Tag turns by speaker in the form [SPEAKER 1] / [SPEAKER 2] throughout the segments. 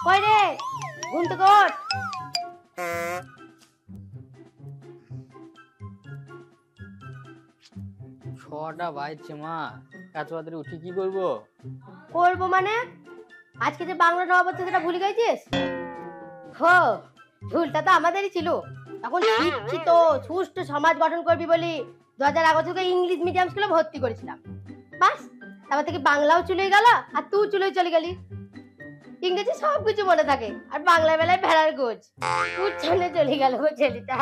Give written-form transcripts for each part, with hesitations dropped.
[SPEAKER 1] কই রে ঘুম থেকে ওঠ।
[SPEAKER 2] ছটা বাজছে মা, এত তাড়াতাড়ি উঠি কি করবো?
[SPEAKER 1] করবো মানে আজকে যে বাংলা নববর্ষ সেটা ভুলে গেছিস? হো, ভুলটা তো আমাদেরই ছিল। তখন শিক্ষিত সুষ্ঠু সমাজ গঠন করবি বলি 2011 থেকে ইংলিশ মিডিয়াম স্কুলে ভর্তি করেছিলাম। বাস, তারপর থেকে বাংলাও চলে গেল আর তুই চলে গেলি। ইংরেজি সব কিছু মনে থাকে আর বাংলা বেলায় ভেড়ার গোছ উচ্চারণে চলে গেল গো ছেলেটা।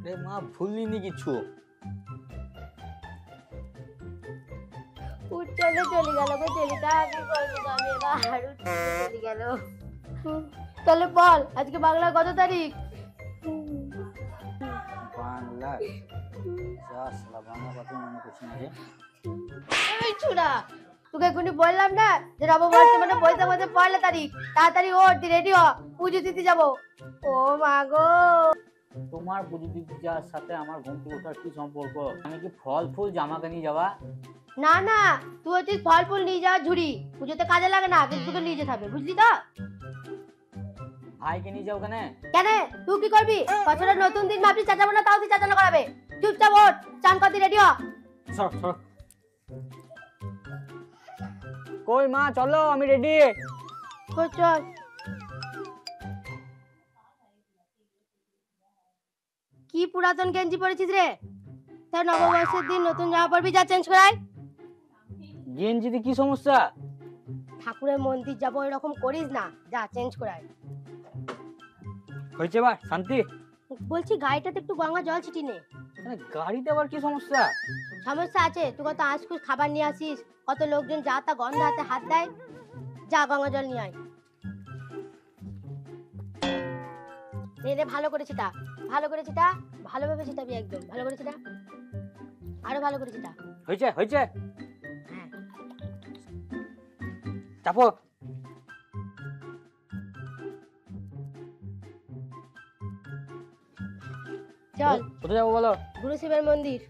[SPEAKER 2] রে মা, ভুলিনি কিছু।
[SPEAKER 1] উচ্চারণে চলে গেল গো ছেলেটা, কি করবো আমি এবার? উচ্চারণে চলে গেল। তাহলে বল আজকে বাংলা কত তারিখ?
[SPEAKER 2] বাংলা বাংলা কথা মনে করছি না যে।
[SPEAKER 1] এই ছুড়া, তোকে এখনই বললাম না যে নববর্ষ মানে বৈশাখ মাসে পয়লা তারিখ। তাড়াতাড়ি ওঠ, রেডি হ, পুজো দিতে যাবো। ও মা গো,
[SPEAKER 2] তোমার পুজো দিতে যাওয়ার সাথে আমার ঘুম থেকে ওঠার কি সম্পর্ক? আমি কি ফল ফুল জামাকে নিয়ে যাওয়া?
[SPEAKER 1] না না, তুই হচ্ছিস ফল ফুল নিয়ে যাওয়া ঝুড়ি। পুজোতে কাজে লাগে না, কিন্তু তোকে নিয়ে যেতে হবে, বুঝলি তো?
[SPEAKER 2] ভাইকে নিয়ে যাও কেন?
[SPEAKER 1] কেন তুই কি করবি? বছরের নতুন দিন ভাবছিস চাচাবো না, তাও তুই চাচানো করাবে। চুপচাপ ওঠ, চান করতে রেডি হ।
[SPEAKER 2] সর সর। কই মা, চলো আমি রেডি।
[SPEAKER 1] চল। কি পুরাতন গেঞ্জি পরেছিস রে? তাই নববর্ষের দিন নতুন জামা পরবি, যা চেঞ্জ করাই।
[SPEAKER 2] গেঞ্জিতে কি সমস্যা?
[SPEAKER 1] ঠাকুরের মন্দির যাবো এরকম করিস না, যা চেঞ্জ করাই।
[SPEAKER 2] হয়েছে বা শান্তি?
[SPEAKER 1] বলছি গাড়িটাতে একটু গঙ্গা জল ছিটি নে।
[SPEAKER 2] গাড়িতে আবার কি সমস্যা?
[SPEAKER 1] সমস্যা আছে, তুই কত আঁশকুশ খাবার নিয়ে আসিস, কত লোকজন যা তা গন্ধ হাতে হাত দেয়। যা গঙ্গা জল নিয়ে আয়। রে ভালো করে ছিটা, ভালো করে ছিটা, ভালোভাবে ছিটাবি, একদম ভালো করে ছিটা, আরো ভালো করে ছিটা।
[SPEAKER 2] হয়েছে হয়েছে।
[SPEAKER 1] হ্যাঁ,
[SPEAKER 2] চাপো।
[SPEAKER 1] চল
[SPEAKER 2] কোথায় যাবো বলো?
[SPEAKER 1] গুরু শিবের মন্দির।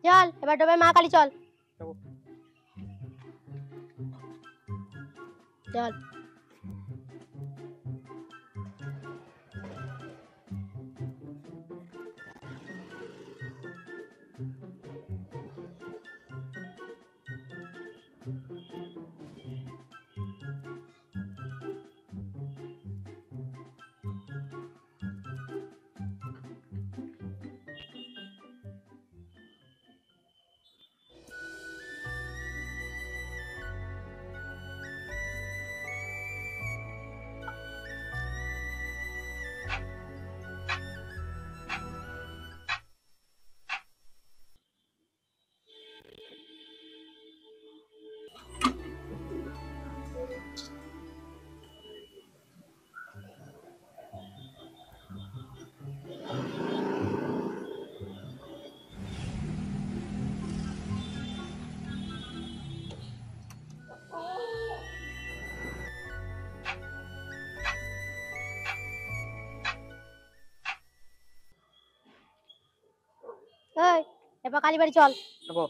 [SPEAKER 1] চল এবার ডোবে মা কালী, চল চল। এই এবার কালীবাড়ি চল।
[SPEAKER 2] চাপো।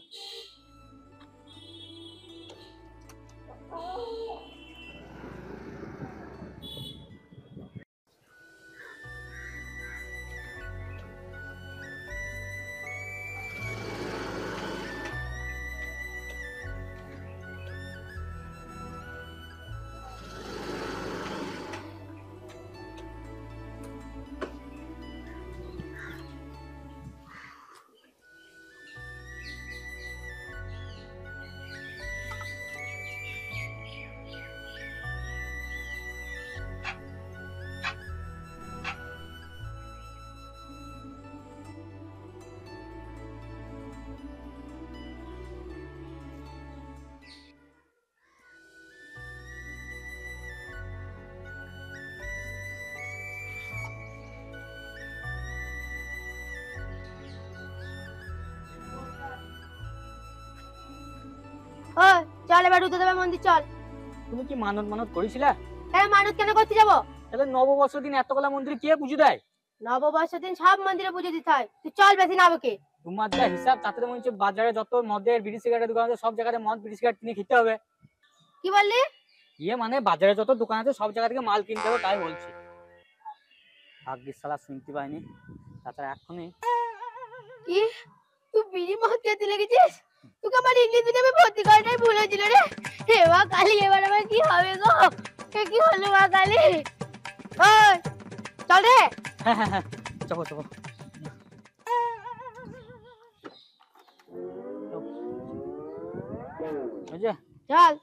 [SPEAKER 1] চল এবার রুদ্রদেবের মন্দির চল।
[SPEAKER 2] তুমি কি মানত মানত করেছিলে?
[SPEAKER 1] কেন মানত কেন করতে যাবো?
[SPEAKER 2] তাহলে নববর্ষ দিন এতগুলা মন্দিরে কে পুজো দেয়?
[SPEAKER 1] নববর্ষের দিন সব মন্দিরে পুজো দিতে হয়, তুই চল বেশি না বকে।
[SPEAKER 2] তোমার যা হিসাব তাতে তো মনে হচ্ছে বাজারে যত মদের বিড়ি সিগারেটের দোকান আছে সব জায়গাতে মদ বিড়ি সিগারেট কিনে খেতে হবে।
[SPEAKER 1] কি বললি?
[SPEAKER 2] ইয়ে মানে বাজারে যত দোকান আছে সব জায়গা থেকে মাল কিনতে হবে তাই বলছি। ভাগ্যিস শালা শুনতে পাইনি, তাছাড়া এখনই।
[SPEAKER 1] কি তুই বিড়ি মদ খেতে লেগেছিস? তোকে আমার ইংলিশ মিডিয়ামে ভর্তি করাটাই ভুল হয়েছিল রে। হে মা কালী, এবার আমার কি হবে গো? এ কি হলো মা কালী? ওই চল রে।
[SPEAKER 2] হ্যাঁ হ্যাঁ হ্যাঁ, চলো চলো। বুঝলে?
[SPEAKER 1] চল।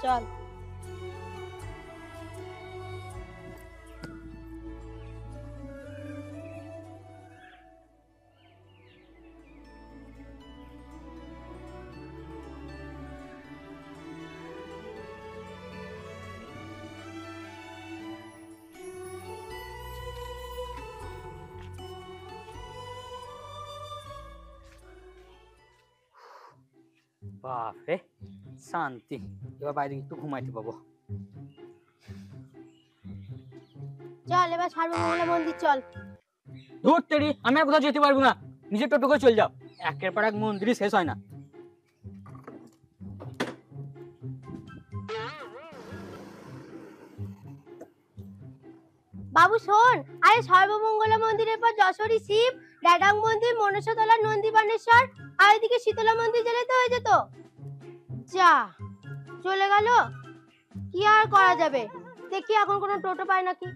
[SPEAKER 1] চল।
[SPEAKER 2] বাপরে শান্তি, এবার বাইরে একটু ঘুমাইতে পাবো।
[SPEAKER 1] চল এবার সর্বমঙ্গলা মন্দির চল।
[SPEAKER 2] ধুর তেরি, আমি আর কোথাও যেতে পারবো না, নিজের টোটো করে চল যাও, একের পর এক মন্দিরই শেষ হয় না।
[SPEAKER 1] বাবু শোন, আরে সর্বমঙ্গলা মন্দিরের পর যশোরী শিব, ড্যাডাং মন্দির, মনসাতলা নন্দী বানেশ্বর, আর এদিকে শীতলা মন্দির গেলে তো হয়ে যেত। যা চলে গেল, কি আর করা যাবে। দেখি এখন কোনো টোটো পায় নাকি।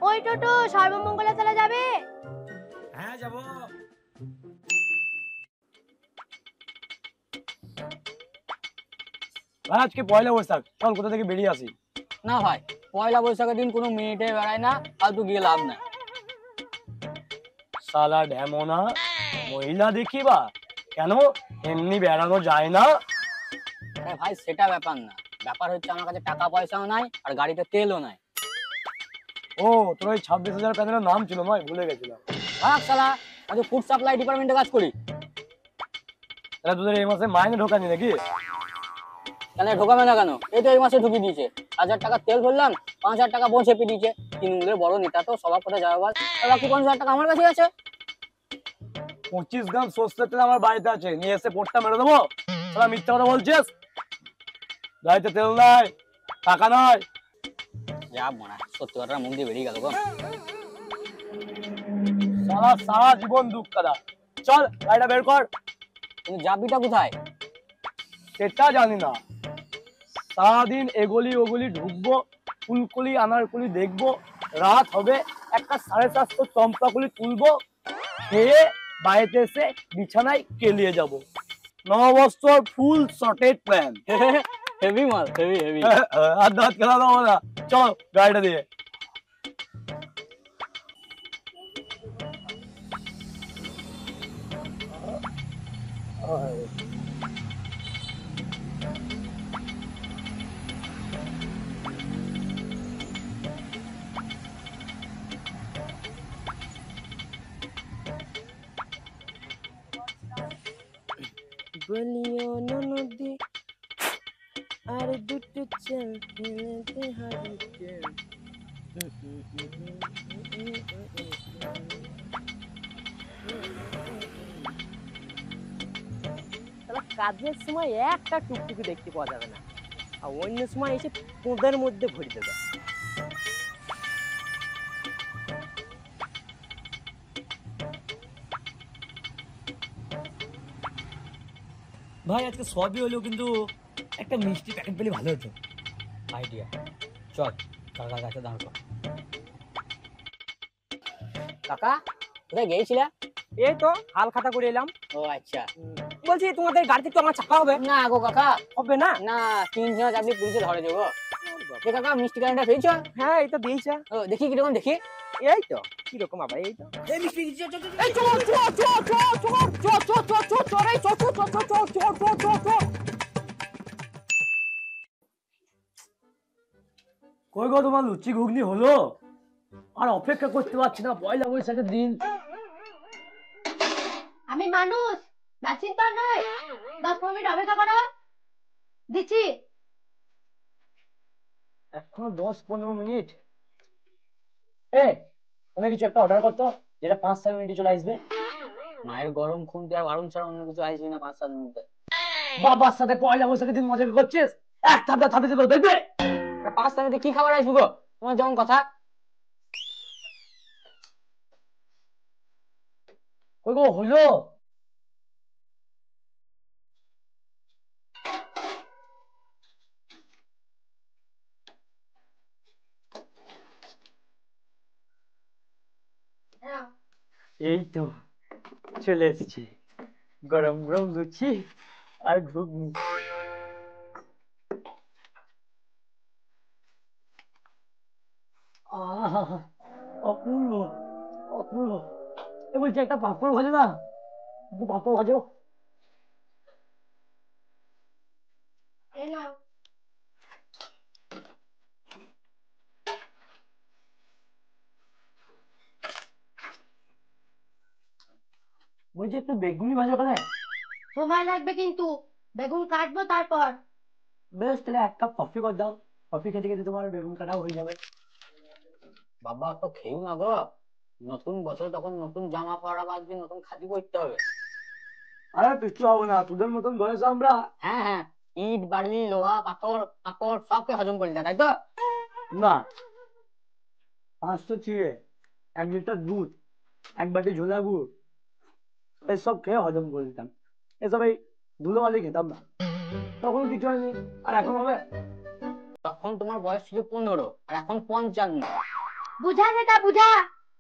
[SPEAKER 1] ওই টোটো সর্বমঙ্গলা তলা যাবে?
[SPEAKER 3] হ্যাঁ যাবো। ভাই আজকে পয়লা বৈশাখ, চল কোথা থেকে বেরিয়ে আসি।
[SPEAKER 2] না ভাই, পয়লা বৈশাখের দিন কোনো মিনিটে বেড়ায় না, ফালতু গিয়ে লাভ নাই।
[SPEAKER 3] সালা ঢ্যামনা, মহিলা দেখিবা কেন, এমনি বেড়ানো যায় না।
[SPEAKER 2] আরে ভাই সেটা ব্যাপার না, ব্যাপার হচ্ছে আমার কাছে টাকা পয়সাও নাই আর গাড়িতে তেলও নাই।
[SPEAKER 3] ও তোর ওই 26,000 প্যানেলের নাম ছিল নয়, ভুলে গেছিলাম।
[SPEAKER 2] ভাগ শালা, আমি ফুড সাপ্লাই ডিপার্টমেন্টে কাজ করি।
[SPEAKER 3] তাহলে তোদের এই মাসে মাইনে ঢোকানি নাকি?
[SPEAKER 2] কেন ঢোকাবে না কেন, এই তো এই মাসে ঢুকিয়ে দিয়েছে। 1,000 টাকা তেল ভরলাম, 5,000 টাকা বোন চেপে দিয়েছে। তৃণমূলের বড় নেতা তো, সবার কথা যাওয়া বল, আর বাকি 50,000 টাকা আমার কাছে আছে।
[SPEAKER 3] 25 গ্রাম সর্ষের তেল আমার বাড়িতে আছে, নিয়ে এসে পোটটা মেরে দেবো। তোরা মিথ্যা কথা বলছিস, গাড়িতে তেল নাই, টাকা নাই।
[SPEAKER 2] যা মনে সত্যি কথাটা মুখ দিয়ে বেরিয়ে গেল গো।
[SPEAKER 3] সারা সারা জীবন দুঃখ কাদা। চল গাড়িটা বের কর।
[SPEAKER 2] কিন্তু যাবিটা কোথায়?
[SPEAKER 3] সেটা জানি না, সারাদিন এগলি ওগলি ঢুকবো, ফুলকলি আনারকলি দেখবো, রাত হবে, একটা 750 চম্পাকলি তুলবো, খেয়ে বাড়িতে এসে বিছানায় কেলিয়ে যাব। নববর্ষর ফুল শর্টেড প্ল্যান।
[SPEAKER 2] হেভি মাল, হেভি হেভি।
[SPEAKER 3] আর দাঁত খেলা দেবো না, চল গাড়িটা দিয়ে।
[SPEAKER 4] বলিও নদী আর দুটো চল খেলতে হারিয়ে। কাজের সময় একটা টুকটুকি দেখতে পাওয়া যাবে না, আর অন্য সময় এসে পোঁদের মধ্যে ভরে দেবে।
[SPEAKER 3] ভাই আজকে সবই হলো, কিন্তু একটা মিষ্টি প্যাকেট পেলে ভালো হতো।
[SPEAKER 2] আইডিয়া, চল কাকা কাছে দাঁড় কর। কাকা কোথায় গিয়েছিলা?
[SPEAKER 4] এই তো হালখাতা করে এলাম।
[SPEAKER 2] ও আচ্ছা।
[SPEAKER 4] বলছি তোমাদের গাড়িতে তো আমার চাপা হবে
[SPEAKER 2] না গো কাকা,
[SPEAKER 4] হবে না?
[SPEAKER 2] না 3 জন আপনি পুলিশে ধরে দেবো। কাকা মিষ্টি কারেন্টটা পেয়েছো?
[SPEAKER 4] হ্যাঁ এই তো দিয়েছে।
[SPEAKER 2] ও দেখি কিরকম দেখি।
[SPEAKER 4] এই তো কিরকম আবার এই তো
[SPEAKER 3] এই মিষ্টি কই গো, তোমার লুচি ঘুগনি হলো? আর অপেক্ষা করতে পারছি না, পয়লা বৈশাখের দিন।
[SPEAKER 1] আমি মানুষ, মেশিন তো নয়। 10 মিনিট অপেক্ষা করো, দিচ্ছি।
[SPEAKER 3] এখনো 10-15 মিনিট। তুমি কিছু একটা অর্ডার করতো, যেটা 5-7 মিনিটে চলে আসবে।
[SPEAKER 2] মায়ের গরম খুনতে আর গরম ছাড়া অন্য কিছু আসবে না 5-7 মিনিটে।
[SPEAKER 3] বাবার সাথে পয়লা বৈশাখের দিন মজা করছিস, এক থাপড়া থাপড়ে দিল দেখবে।
[SPEAKER 2] 5-7 মিনিটে কি খাবার আসবে গো? তোমার যেমন কথা।
[SPEAKER 3] কই গো হলো? এই তো চলে এসেছি, গরম গরম লুচি আর ঘুগনি। আহা, অপূর্ব অপূর্ব। বলছি একটা পাঁপড় ভাজো না, একটু পাঁপড় ভাজো।
[SPEAKER 1] এই নাও।
[SPEAKER 3] বলছি একটু বেগুনি ভাজো ওখানে।
[SPEAKER 1] সময় লাগবে কিন্তু, বেগুন কাটবো তারপর।
[SPEAKER 3] বেশ, তাহলে 1 কাপ কফি করে দাও, কফি খেতে খেতে তোমার বেগুন কাটাও হয়ে যাবে।
[SPEAKER 2] বাবা তো খেয়েও না গো, নতুন বছর তখন নতুন জামা পরা বাঁধবি, নতুন খাদি পরতে হবে।
[SPEAKER 3] আরে কিছু হবে না, তোদের মতন বয়স আমরা।
[SPEAKER 2] হ্যাঁ হ্যাঁ, ইট বালি লোহা পাথর পাথর সবকে হজম করে দেয়, তাই তো?
[SPEAKER 3] না, 500 চিড়ে, 1 লিটার দুধ, 1 বাটি ঝোলা গুড়, এসব খেয়ে হজম করে দিতাম। এসব এই ধুলো মালি খেতাম না, তখন কিছু হয়নি। আর এখন হবে?
[SPEAKER 2] তখন তোমার বয়স ছিল 15 আর এখন 55।
[SPEAKER 1] বুঝা সেটা বুঝা।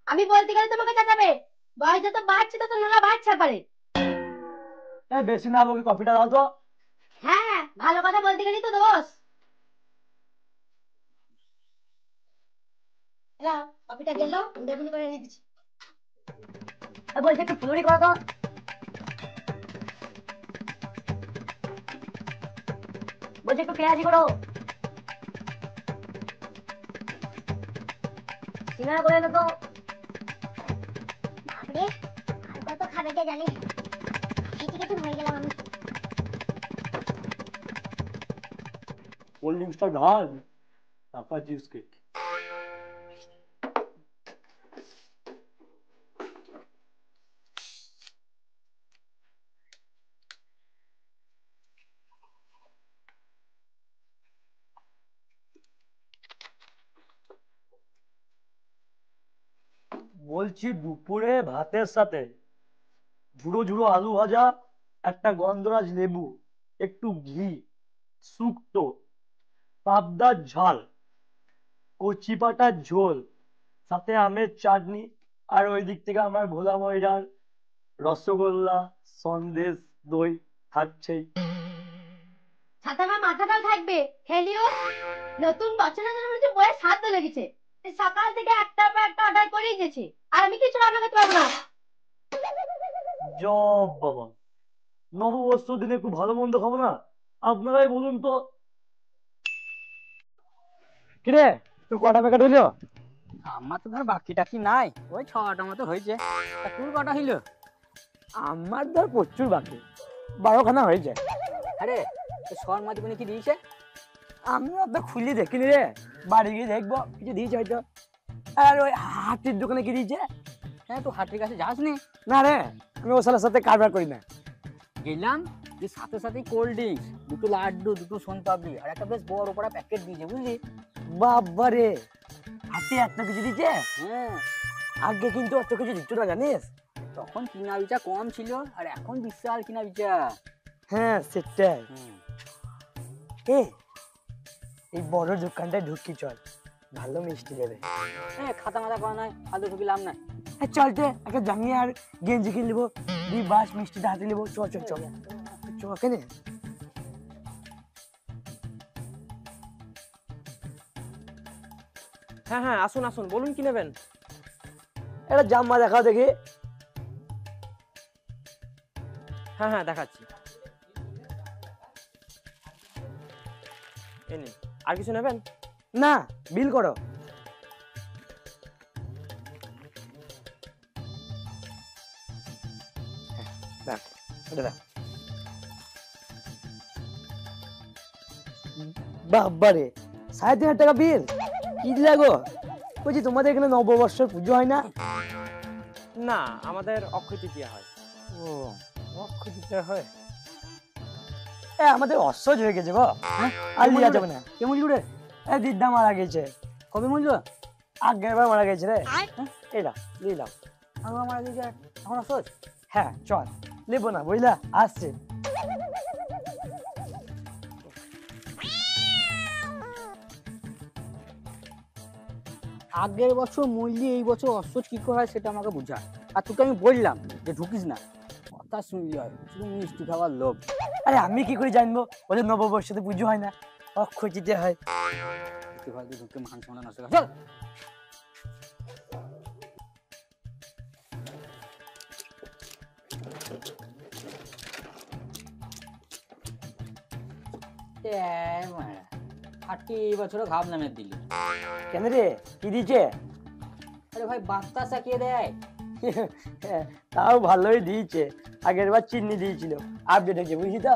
[SPEAKER 1] আমি বলতে গেলে তোমাকে চাচাবে। বয়স যত বাড়ছে তত নোলা বাড়ছে পারে।
[SPEAKER 3] বেশি না বলি, কফিটা দাও তো।
[SPEAKER 1] হ্যাঁ, ভালো কথা বলতে গেলেই তো দোষ। এলাও, কপিটা গেল, বেগুনি করে নিয়ে দিচ্ছি। বলছি একটু ফুলুরি করো তো। বলছি একটু পেঁয়াজি করো। সিঙ্গারা করে এনে তো। বাপরে, আর কত খাবে কে জানি। খেতে খেতে হয়ে গেলাম আমি।
[SPEAKER 3] কোল্ড ড্রিঙ্কসটা ঢাল, তারপর চিজ কেক। বলছি দুপুরে ভাতের সাথে ঝুড়ো ঝুড়ো আলু ভাজা, একটা গন্ধরাজ লেবু, একটু ঘি, শুক্তো, পাবদার ঝাল, কচি পাটার ঝোল, সাথে আমের চাটনি, আর ওই দিক থেকে আমার ভোলা ময়দার রসগোল্লা, সন্দেশ, দই থাকছেই।
[SPEAKER 1] সাথে আমার মাথাটাও থাকবে, খেলিও। নতুন বছরের জন্য মনে হচ্ছে বইয়ের স্বাদ লেগেছে। এই সকাল থেকে একটার পর একটা অর্ডার করেই গেছে, আর আমি কিছু রান্না করতে পারবো না।
[SPEAKER 3] জব বাবা, নববর্ষ দিনে একটু ভালো মন্দ খাবো না? আপনারাই বলুন তো। কিরে, তুই কটা প্যাকেট হইলো?
[SPEAKER 4] আমার তো ধর বাকি টাকি নাই।
[SPEAKER 2] ওই 6টা মতো হয়েছে। তা তোর কটা হইলো?
[SPEAKER 3] আমার ধর প্রচুর বাকি, 12খানা হয়ে যায়।
[SPEAKER 2] আরে সর মাঝে কোনো কি দিয়েছে?
[SPEAKER 3] আমি তো খুলি দেখিনি রে, বাড়ি গিয়ে দেখবো কিছু দিয়েছে হয়তো। আর ওই হাতির দোকানে কি দিয়েছে?
[SPEAKER 2] হ্যাঁ, তুই হাটের কাছে যাসনি?
[SPEAKER 3] না রে, আমি ও শালার সাথে কারবার করি না।
[SPEAKER 2] গেলাম যে সাথে সাথে কোল্ড ড্রিঙ্কস, দুটো লাড্ডু, দুটো সোনপাপড়ি আর একটা বেশ বড় পড়া প্যাকেট দিয়েছে, বুঝলি?
[SPEAKER 3] বাবা রে, হাতে এত কিছু দিচ্ছে?
[SPEAKER 2] হ্যাঁ,
[SPEAKER 3] আগে কিন্তু অত কিছু দিত না জানিস।
[SPEAKER 2] তখন কিনা বিচা কম ছিল আর এখন বিশাল কিনা বিচা।
[SPEAKER 3] হ্যাঁ সেটাই। এ এই বড় দোকানটায় ঢুকি চল, ভালো মিষ্টি দেবে।
[SPEAKER 2] খাতা মাথা করা নয়, ফালতু ঢুকি লাভ নাই।
[SPEAKER 3] চলতে একটা জাঙ্গিয়া আর গেঞ্জি কিনে নেবো, দিয়ে বাস মিষ্টিটা হাতে নেবো। চল চল চল চল কেনে।
[SPEAKER 4] হ্যাঁ হ্যাঁ, আসুন আসুন, বলুন কি নেবেন?
[SPEAKER 3] একটা জাম্মা দেখাও দেখি।
[SPEAKER 4] হ্যাঁ হ্যাঁ, দেখাচ্ছি। এই নিন। আর কিছু নেবেন?
[SPEAKER 3] না, বিল করো। দেখ, ওটা দেখ। বাবারে, 3,500 টাকা বিল! কি দিলা গো? বলছি তোমাদের এখানে নববর্ষের পুজো হয় না?
[SPEAKER 4] না, আমাদের অক্ষয় তৃতীয়া হয়।
[SPEAKER 3] ও, অক্ষয় তৃতীয়া হয়। আমাদের অসহ্য হয়ে গেছে গো। আর লিয়া যাবে না।
[SPEAKER 2] কেমন জুড়ে?
[SPEAKER 3] দিদা মারা গেছে।
[SPEAKER 2] কবে মূল্য?
[SPEAKER 3] আগের বার মারা গেছে রে। এটা নিলাম।
[SPEAKER 2] আমার মারা গেছে এখন আসোস?
[SPEAKER 3] হ্যাঁ চল, নেবো না বুঝলা, আসছে।
[SPEAKER 2] আগের বছর মূল্য এই বছর অসহ্য কি করে হয় সেটা আমাকে বুঝা। আর তোকে আমি বললাম যে ঢুকিস না, কথা শুনলি হয়, শুধু মিষ্টি খাওয়ার লোভ।
[SPEAKER 3] আরে আমি কি করে জানবো ওদের নববর্ষতে পুজো হয় না, অক্ষয় তৃতীয়া হয়।
[SPEAKER 2] মিষ্টি খাওয়া দিয়ে ঢুকে মান সম্মান নষ্ট করে। চল। আটটি বছর ঘাম নামে দিলি।
[SPEAKER 3] কেন রে, কি দিচ্ছে?
[SPEAKER 2] আরে ভাই বাতাসা কে দেয়?
[SPEAKER 3] তাও ভালোই দিয়েছে, আগের বার চিনি দিয়েছিল, আপডেট হয়েছে বুঝলি তো।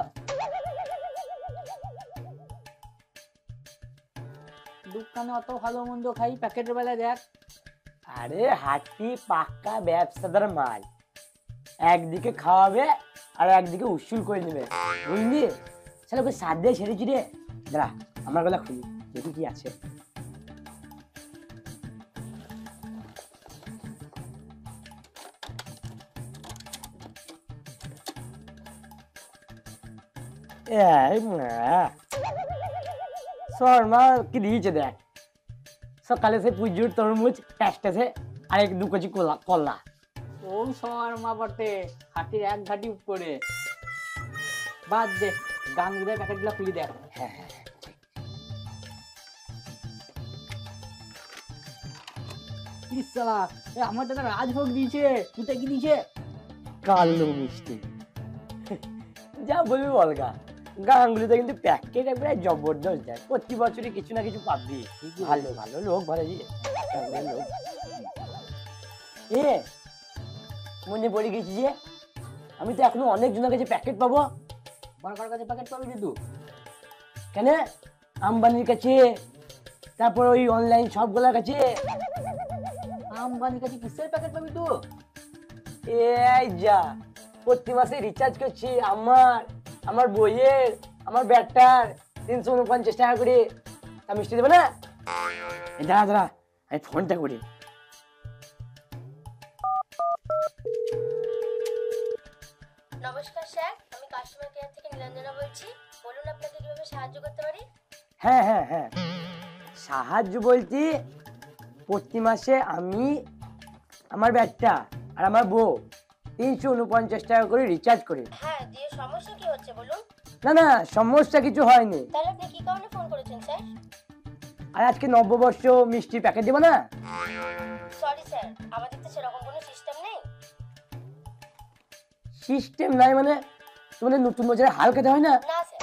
[SPEAKER 2] দোকানে অত ভালো মন্দ খাই, প্যাকেটের বেলায় দেখ।
[SPEAKER 3] আরে হাতি পাক্কা ব্যবসাদার মাল, একদিকে খাওয়াবে আর একদিকে উসুল করে নেবে বুঝলি। সেটা ওকে সাত দিয়ে ছেড়েছি রে। দাঁড়া, আমার গলা খুলি দেখি কি আছে। শর্মা কি দিয়েছে দেখ, সকালে সে পুজোর তরমুজ টেস্টেছে আর 1-2 কেজি কলা।
[SPEAKER 2] ও শর্মা বটে, হাতির এক ঘাটি উপরে। বাদ দে, গান গুদায় প্যাকেটগুলো খুলি দেখ।
[SPEAKER 3] হ্যাঁ হ্যাঁ
[SPEAKER 2] সালা, আমার দাদা রাজভোগ দিয়েছে, তুই কি দিয়েছে?
[SPEAKER 3] কালো মিষ্টি। যা বলবি বলগা, গাঙ্গুলিতে কিন্তু প্যাকেট একবারে জবরদস্ত দেয়, প্রতি বছরই কিছু না কিছু পাবি। ভালো ভালো লোক ভালো লোক। এ মনে পড়ে গেছি যে আমি তো এখনো অনেক জনের কাছে প্যাকেট পাবো।
[SPEAKER 2] বারকার কাছে প্যাকেট পাবি কিন্তু।
[SPEAKER 3] কেন? আম্বানির কাছে, তারপর ওই অনলাইন সবগুলোর কাছে।
[SPEAKER 2] আম্বানির কাছে কিসের প্যাকেট পাবি তো?
[SPEAKER 3] এই যা, প্রতি মাসে রিচার্জ করছি আমার বইয়ের, আমার ব্যাটার 349 টাকা করে। তা মিষ্টি দেবে না? দাঁড়া আমি ফোনটা করি।
[SPEAKER 1] নমস্কার স্যার, আমি কাস্টমার কেয়ার থেকে নীলাঞ্জনা বলছি। বলুন আপনাকে কিভাবে সাহায্য করতে পারি?
[SPEAKER 3] হ্যাঁ সাহায্য বলছি, প্রতি মাসে আমি, আমার ব্যাটটা আর আমার বউ 349 টাকা করে রিচার্জ করি।
[SPEAKER 1] হ্যাঁ, দিয়ে সমস্যা কি হচ্ছে বলুন?
[SPEAKER 3] না সমস্যা কিছু হয়নি।
[SPEAKER 1] তাহলে আপনি কি কারণে ফোন করেছেন স্যার?
[SPEAKER 3] আর আজকে নববর্ষ, মিষ্টি প্যাকেট দেবো না?
[SPEAKER 1] সরি স্যার, আমাদের তো সেরকম কোনো সিস্টেম নেই।
[SPEAKER 3] সিস্টেম নাই মানে তোমাদের নতুন বছরে হাল খেতে হয় না?
[SPEAKER 1] না স্যার।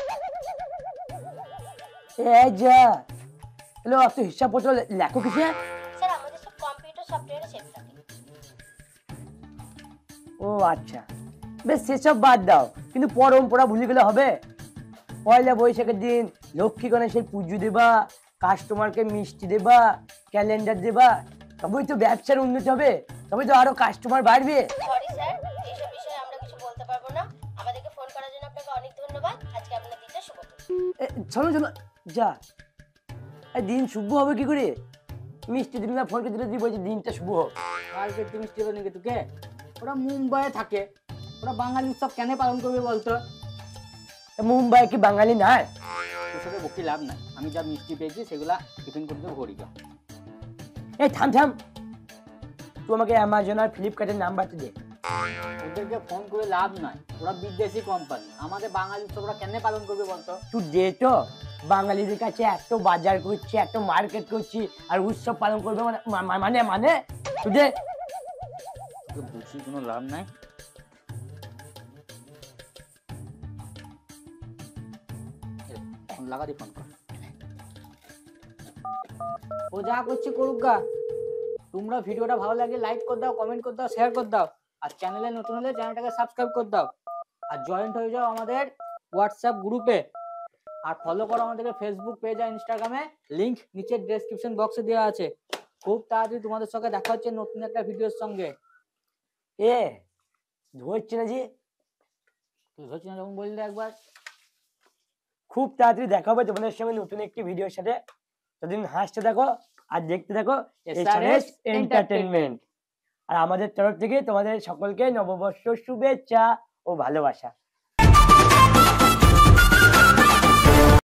[SPEAKER 3] এই যা, হ্যালো, অত হিসাব পত্র লেখো কিসে?
[SPEAKER 1] স্যার, আমাদের সব কম্পিউটার সফটওয়্যারে সেভ থাকে।
[SPEAKER 3] ও আচ্ছা, বেশ সেসব বাদ দাও, কিন্তু পরম্পরা ভুলে গেলে হবে? পয়লা বৈশাখের দিন লক্ষ্মী গণেশের পুজো দেবা, কাস্টমারকে মিষ্টি দেবা, ক্যালেন্ডার দেবা, তবেই তো ব্যবসার উন্নতি হবে, তবেই তো আরো কাস্টমার বাড়বে।
[SPEAKER 1] সরি স্যার, এইসব বিষয়ে আমরা কিছু বলতে পারবো না। আমাদেরকে ফোন করার জন্য আপনাকে অনেক ধন্যবাদ। আজকে আপনার দিনটা শুভ হোক।
[SPEAKER 3] চলো যা, দিন শুভ হবে কি করে? মিষ্টি দিন না, ফোনকে দিলে বলছি দিনটা শুভ হোক।
[SPEAKER 2] কালকে তুই মিষ্টি দেবে নাকি তোকে? ওরা মুম্বাইয়ে থাকে, ওরা বাঙালি উৎসব কেন পালন করবে বলতো?
[SPEAKER 3] মুম্বাই কি বাঙালি নাই?
[SPEAKER 2] তোর সাথে বকি লাভ নাই, আমি যা মিষ্টি পেয়েছি সেগুলা টিফিন করতে ঘড়ি যা।
[SPEAKER 3] এই থাম থাম, তুই আমাকে অ্যামাজন আর ফ্লিপকার্টের নাম্বারটা দে।
[SPEAKER 2] ওদেরকে ফোন করে লাভ নাই, ওরা বিদেশি কোম্পানি, আমাদের বাঙালি উৎসবরা কেন পালন করবে বলতো?
[SPEAKER 3] তুই দে তো, বাঙালিদের কাছে এত বাজার করছি, এত মার্কেট করছি, আর উৎসব পালন করবে মানে মানে মানে তুই দে।
[SPEAKER 2] তোকে বুঝি কোনো লাভ নাই। ফোন লাগা দি, ফোন কর। ও যা করছে করুক গা। তোমরা ভিডিওটা ভালো লাগলে লাইক করে দাও, কমেন্ট করে দাও, শেয়ার করে দাও, আর চ্যানেলে নতুন হলে চ্যানেলটাকে সাবস্ক্রাইব করে দাও, আর জয়েন্ট হয়ে যাও আমাদের হোয়াটসঅ্যাপ গ্রুপে, আর ফলো করো আমাদেরকে ফেসবুক পেজ আর ইনস্টাগ্রামে, লিংক নিচে ডেসক্রিপশন বক্সে দেওয়া আছে। খুব তাড়াতাড়ি তোমাদের সঙ্গে দেখা হচ্ছে নতুন একটা ভিডিওর সঙ্গে।
[SPEAKER 3] এ ধরছে না জি,
[SPEAKER 2] তুই হচ্ছে না যখন বললে একবার।
[SPEAKER 3] খুব তাড়াতাড়ি দেখা হবে তোমাদের সঙ্গে নতুন একটি ভিডিওর সাথে। ততদিন হাসতে থাকো আর দেখতে থাকো
[SPEAKER 2] SRS
[SPEAKER 3] এন্টারটেনমেন্ট। আর আমাদের তরফ থেকে তোমাদের সকলকে নববর্ষ শুভেচ্ছা ও ভালোবাসা।